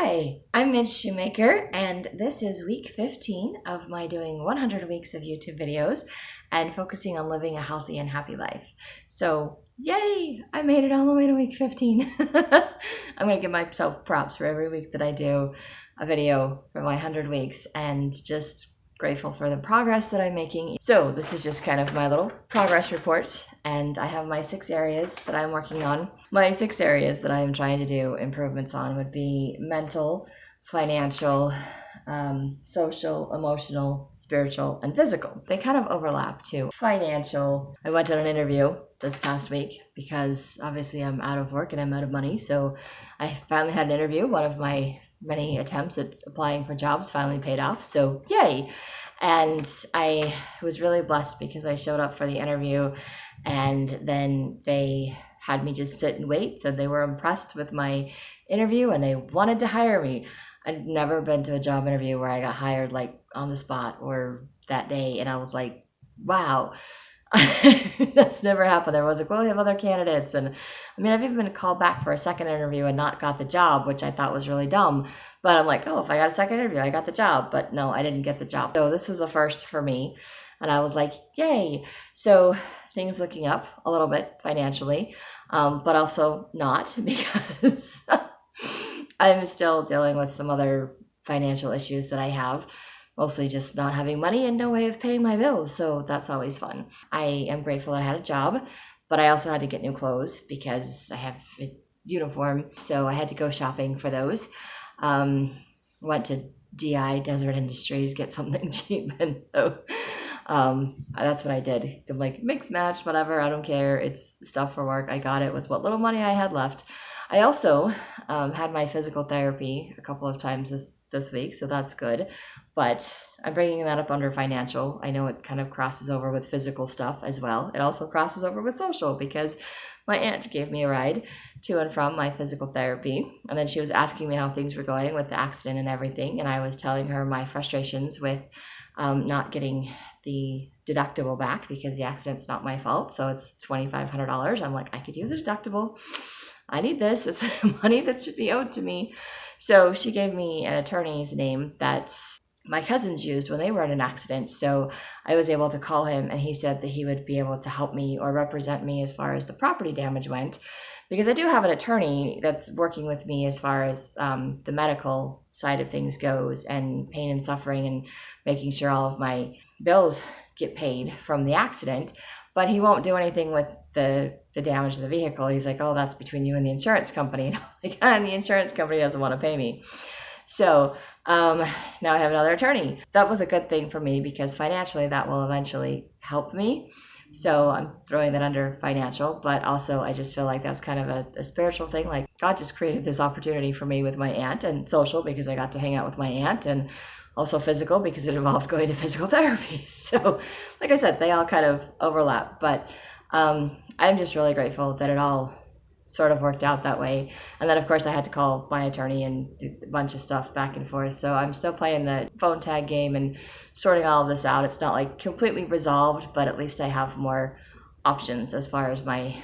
Hi, I'm Midge Shoemaker, and this is week 15 of my doing 100 weeks of YouTube videos and focusing on living a healthy and happy life. So, yay! I made it all the way to week 15. I'm going to give myself props for every week that I do a video for my 100 weeks and just grateful for the progress that I'm making. So this is just kind of my little progress report, and I have my 6 areas that I'm working on. My 6 areas that I am trying to do improvements on would be mental, financial, social, emotional, spiritual, and physical. They kind of overlap too. Financial, I went on an interview this past week because obviously I'm out of work and I'm out of money. So I finally had an interview. One of my many attempts at applying for jobs finally paid off. So yay. And I was really blessed because I showed up for the interview and then they had me just sit and wait. So they were impressed with my interview and they wanted to hire me. I'd never been to a job interview where I got hired like on the spot or that day. And I was like, wow. That's never happened. There was like, well, we have other candidates. And I mean, I've even been called back for a second interview and not got the job, which I thought was really dumb. But I'm like, oh, if I got a second interview, I got the job. But no, I didn't get the job. So this was a first for me. And I was like, yay. So things looking up a little bit financially, but also not because I'm still dealing with some other financial issues that I have. Mostly just not having money and no way of paying my bills. So that's always fun. I am grateful that I had a job, but I also had to get new clothes because I have a uniform. So I had to go shopping for those. Went to DI, Desert Industries, get something cheap. And so that's what I did. I'm like, mix, match, whatever. I don't care. It's stuff for work. I got it with what little money I had left. I also had my physical therapy a couple of times this week, so that's good. But I'm bringing that up under financial. I know it kind of crosses over with physical stuff as well. It also crosses over with social because my aunt gave me a ride to and from my physical therapy. And then she was asking me how things were going with the accident and everything. And I was telling her my frustrations with not getting the deductible back because the accident's not my fault. So it's $2,500. I'm like, I could use a deductible. I need this. It's money that should be owed to me. So she gave me an attorney's name that my cousins used when they were in an accident. So I was able to call him and he said that he would be able to help me or represent me as far as the property damage went. Because I do have an attorney that's working with me as far as the medical side of things goes and pain and suffering and making sure all of my bills get paid from the accident. But he won't do anything with the damage to the vehicle. He's like, oh, that's between you and the insurance company. And I'm like, and the insurance company doesn't want to pay me. So now I have another attorney. That was a good thing for me because financially that will eventually help me. So I'm throwing that under financial, but also I just feel like that's kind of a spiritual thing. Like God just created this opportunity for me with my aunt, and social because I got to hang out with my aunt, and also physical because it involved going to physical therapy. So like I said, they all kind of overlap, but I'm just really grateful that it all sort of worked out that way. And then of course I had to call my attorney and do a bunch of stuff back and forth. So I'm still playing the phone tag game and sorting all of this out. It's not like completely resolved, but at least I have more options as far as my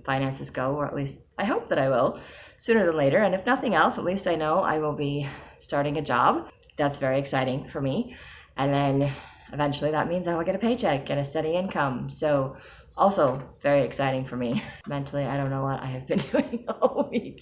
finances go, or at least I hope that I will sooner than later. And if nothing else, at least I know I will be starting a job. That's very exciting for me. And then eventually that means I will get a paycheck and a steady income. So also very exciting for me. Mentally, I don't know what I have been doing all week.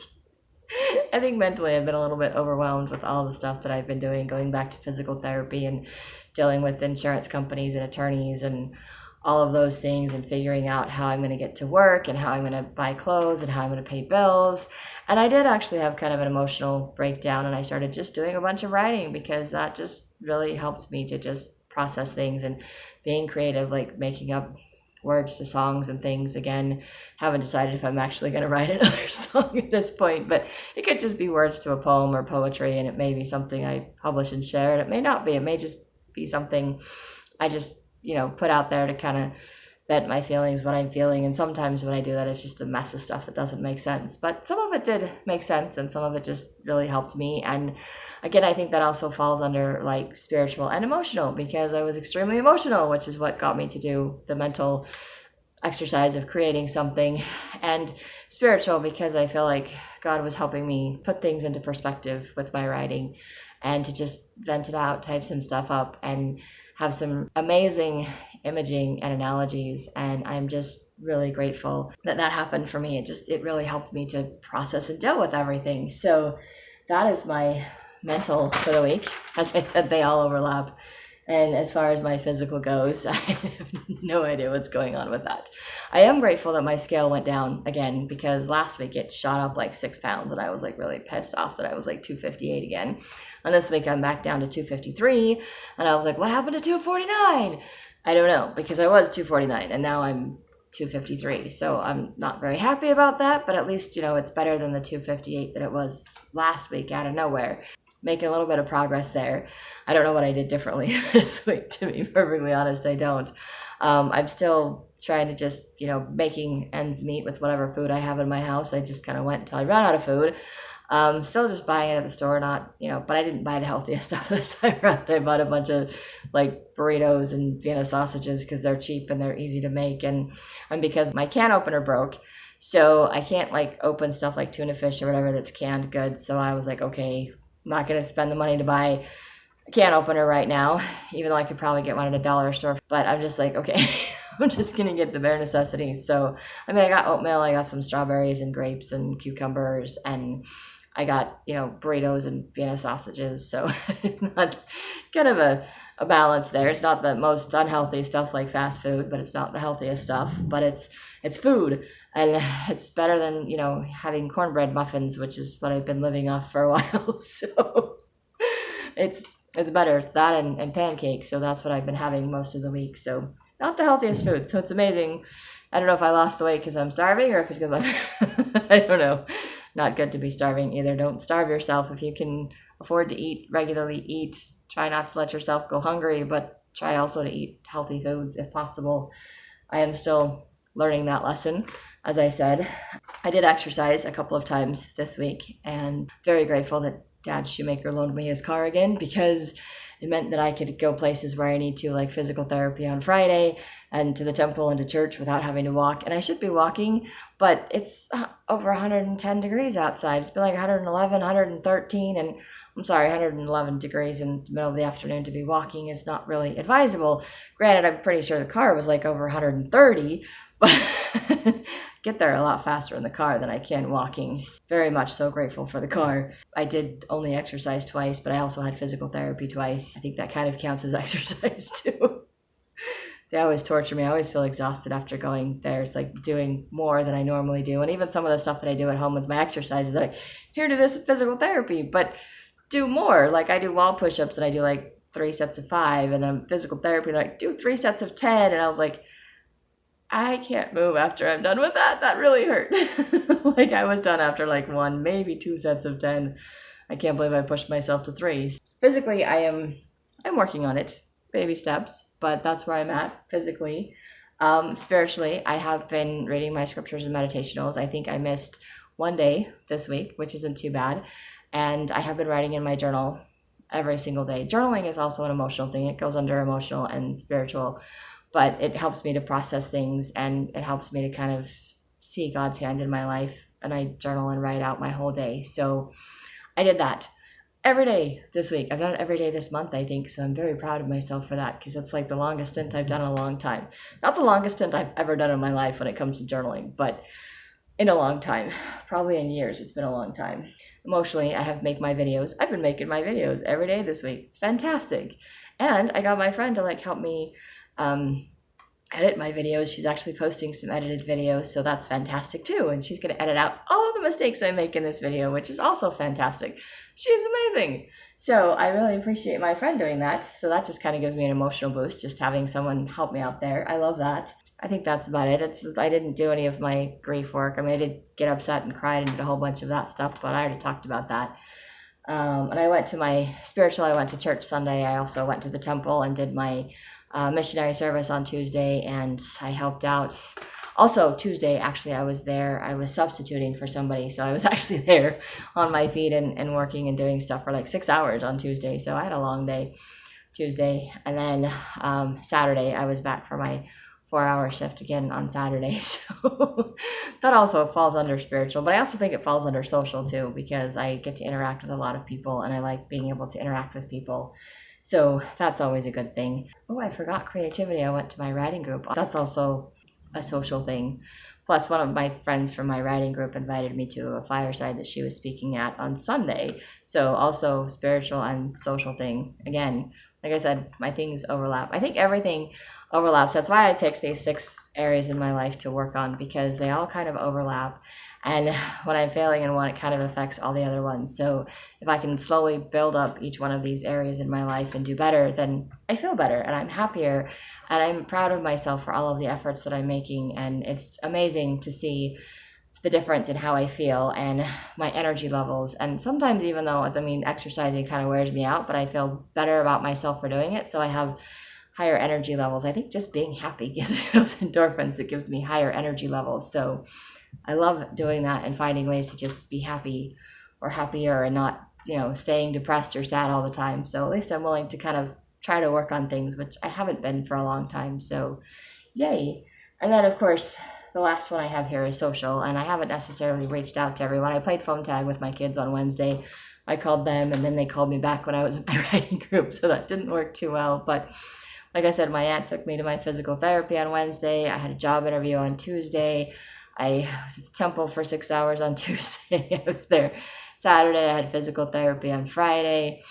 I think mentally I've been a little bit overwhelmed with all the stuff that I've been doing, going back to physical therapy and dealing with insurance companies and attorneys and all of those things and figuring out how I'm going to get to work and how I'm going to buy clothes and how I'm going to pay bills. And I did actually have kind of an emotional breakdown and I started just doing a bunch of writing because that just really helped me to just process things and being creative, like making up words to songs and things. Again, haven't decided if I'm actually going to write another song at this point, but it could just be words to a poem or poetry, and it may be something I publish and share, and it may not be. It may just be something I just, put out there to kind of vent my feelings, what I'm feeling. And sometimes when I do that, it's just a mess of stuff that doesn't make sense. But some of it did make sense, and some of it just really helped me. And again, I think that also falls under like spiritual and emotional, because I was extremely emotional, which is what got me to do the mental exercise of creating something, and spiritual because I feel like God was helping me put things into perspective with my writing and to just vent it out, type some stuff up, and have some amazing imaging and analogies. And I'm just really grateful that that happened for me. It really helped me to process and deal with everything. So that is my mental for the week. As I said, they all overlap. And as far as my physical goes, I have no idea what's going on with that. I am grateful that my scale went down again, because last week it shot up like 6 pounds and I was like really pissed off that I was like 258 again. And this week I'm back down to 253 and I was like, what happened to 249? I don't know, because I was 249 and now I'm 253. So I'm not very happy about that, but at least, it's better than the 258 that it was last week out of nowhere. Making a little bit of progress there. I don't know what I did differently this week, to be perfectly honest. I don't. I'm still trying to just, making ends meet with whatever food I have in my house. I just kind of went until I ran out of food. Still just buying it at the store, not, but I didn't buy the healthiest stuff this time around. I bought a bunch of like burritos and Vienna sausages because they're cheap and they're easy to make. And because my can opener broke, so I can't like open stuff like tuna fish or whatever that's canned goods. So I was like, okay, I'm not going to spend the money to buy a can opener right now, even though I could probably get one at a dollar store. But I'm just like, okay, I'm just going to get the bare necessities. So, I got oatmeal, I got some strawberries and grapes and cucumbers, and I got, burritos and Vienna sausages. So, not kind of a balance there. It's not the most unhealthy stuff like fast food, but it's not the healthiest stuff. But it's food. And it's better than, having cornbread muffins, which is what I've been living off for a while. So it's better. It's that and pancakes. So that's what I've been having most of the week. So not the healthiest food. So it's amazing. I don't know if I lost the weight because I'm starving or if it's because I'm, I don't know. Not good to be starving either. Don't starve yourself. If you can afford to eat regularly, eat. Try not to let yourself go hungry, but try also to eat healthy foods if possible. I am still learning that lesson. As I said, I did exercise a couple of times this week, and very grateful that Dad Shoemaker loaned me his car again, because it meant that I could go places where I need to, like physical therapy on Friday and to the temple and to church without having to walk. And I should be walking, but it's over 110 degrees outside. It's been like 111, 113, and I'm sorry, 111 degrees in the middle of the afternoon to be walking is not really advisable. Granted, I'm pretty sure the car was like over 130, but get there a lot faster in the car than I can walking. Very much so grateful for the car. I did only exercise twice, but I also had physical therapy twice. I think that kind of counts as exercise too. They always torture me. I always feel exhausted after going there. It's like doing more than I normally do. And even some of the stuff that I do at home is my exercises. Like, here, do this physical therapy, but do more. Like, I do wall push-ups and I do like 3 sets of 5, and then physical therapy, like, do 3 sets of 10. And I was like, I can't move after I'm done with that. That really hurt. Like, I was done after like 1, maybe 2 sets of 10. I can't believe I pushed myself to 3. Physically, I'm working on it. Baby steps, but that's where I'm at physically. Spiritually, I have been reading my scriptures and meditationals. I think I missed 1 day this week, which isn't too bad. And I have been writing in my journal every single day. Journaling is also an emotional thing. It goes under emotional and spiritual, but it helps me to process things, and it helps me to kind of see God's hand in my life. And I journal and write out my whole day. So I did that every day this week. I've done it every day this month, I think. So I'm very proud of myself for that, because it's like the longest stint I've done in a long time. Not the longest stint I've ever done in my life when it comes to journaling, but in a long time. Probably in years. It's been a long time. Emotionally, I have make my videos. I've been making my videos every day this week. It's fantastic. And I got my friend to like help me edit my videos. She's actually posting some edited videos, so that's fantastic too. And she's going to edit out all of the mistakes I make in this video, which is also fantastic. She's amazing. So I really appreciate my friend doing that. So that just kind of gives me an emotional boost, just having someone help me out there. I love that. I think that's about it. I didn't do any of my grief work. I did get upset and cried and did a whole bunch of that stuff, but I already talked about that. And I went to my spiritual. I went to church Sunday. I also went to the temple and did my missionary service on Tuesday, and I helped out. Also, Tuesday, actually, I was there. I was substituting for somebody, so I was actually there on my feet and working and doing stuff for like 6 hours on Tuesday. So I had a long day Tuesday. And then Saturday, I was back for my 4-hour shift again on Saturday. So that also falls under spiritual, but I also think it falls under social too, because I get to interact with a lot of people and I like being able to interact with people. So that's always a good thing. Oh, I forgot creativity. I went to my writing group. That's also a social thing. Plus, one of my friends from my writing group invited me to a fireside that she was speaking at on Sunday. So also spiritual and social thing. Again, like I said, my things overlap. I think everything overlaps. That's why I picked these 6 areas in my life to work on, because they all kind of overlap. And when I'm failing in one, it kind of affects all the other ones. So if I can slowly build up each one of these areas in my life and do better, then I feel better and I'm happier. And I'm proud of myself for all of the efforts that I'm making. And it's amazing to see the difference in how I feel and my energy levels. And sometimes, even though, exercising kind of wears me out, but I feel better about myself for doing it. So I have higher energy levels. I think just being happy gives me those endorphins that gives me higher energy levels. So I love doing that and finding ways to just be happy or happier and not, staying depressed or sad all the time. So at least I'm willing to kind of try to work on things, which I haven't been for a long time. So yay. And then, of course, the last one I have here is social, and I haven't necessarily reached out to everyone. I played phone tag with my kids on Wednesday. I called them, and then they called me back when I was in my writing group, so that didn't work too well. But like I said, my aunt took me to my physical therapy on Wednesday. I had a job interview on Tuesday. I was at the temple for 6 hours on Tuesday. I was there Saturday. I had physical therapy on Friday.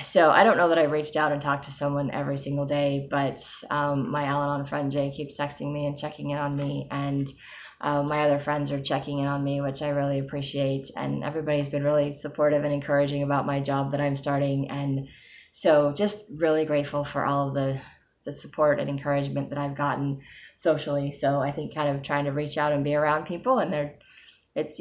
So I don't know that I reached out and talked to someone every single day, but my Al-Anon friend Jay keeps texting me and checking in on me, and my other friends are checking in on me, which I really appreciate. And everybody's been really supportive and encouraging about my job that I'm starting. And so just really grateful for all of the support and encouragement that I've gotten socially. So I think kind of trying to reach out and be around people, and it's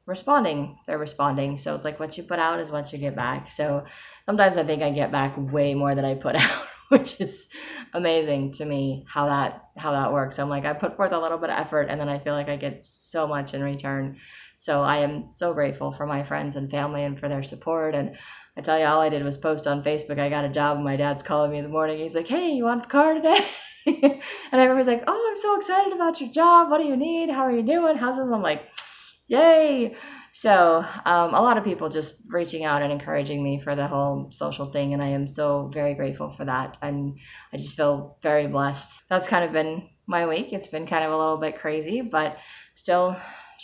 responding. They're responding. So it's like what you put out is what you get back. So sometimes I think I get back way more than I put out, which is amazing to me how that works. I'm like, I put forth a little bit of effort and then I feel like I get so much in return. So I am so grateful for my friends and family and for their support. And I tell you, all I did was post on Facebook, I got a job, and my dad's calling me in the morning. He's like, hey, you want the car today? And everyone's like, oh, I'm so excited about your job. What do you need? How are you doing? How's this? I'm like, yay. So a lot of people just reaching out and encouraging me for the whole social thing, and I am so very grateful for that, and I just feel very blessed. That's kind of been my week. It's been kind of a little bit crazy, but still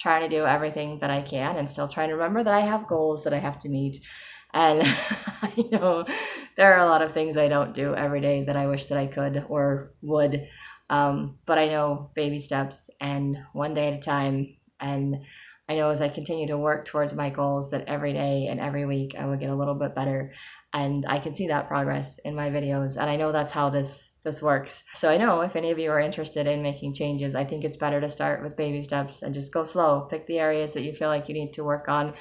trying to do everything that I can, and still trying to remember that I have goals that I have to meet. And I know there are a lot of things I don't do every day that I wish that I could or would, but I know baby steps and one day at a time. And I know as I continue to work towards my goals that every day and every week I will get a little bit better, and I can see that progress in my videos, and I know that's how this works. So I know if any of you are interested in making changes, I think it's better to start with baby steps and just go slow. Pick the areas that you feel like you need to work on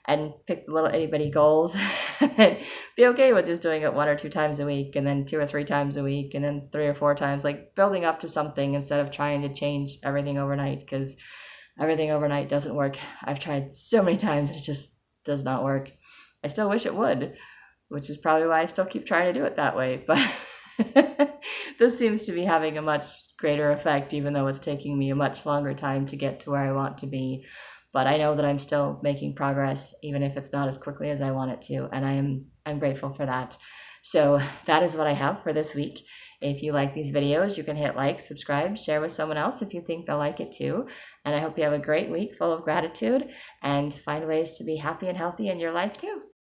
and pick the little itty bitty goals and be okay with just doing it 1 or 2 times a week, and then 2 or 3 times a week, and then 3 or 4 times, like building up to something instead of trying to change everything overnight, because everything overnight doesn't work. I've tried so many times, it just does not work. I still wish it would, which is probably why I still keep trying to do it that way. But this seems to be having a much greater effect, even though it's taking me a much longer time to get to where I want to be. But I know that I'm still making progress, even if it's not as quickly as I want it to. And I'm grateful for that. So that is what I have for this week. If you like these videos, you can hit like, subscribe, share with someone else if you think they'll like it too. And I hope you have a great week full of gratitude and find ways to be happy and healthy in your life too.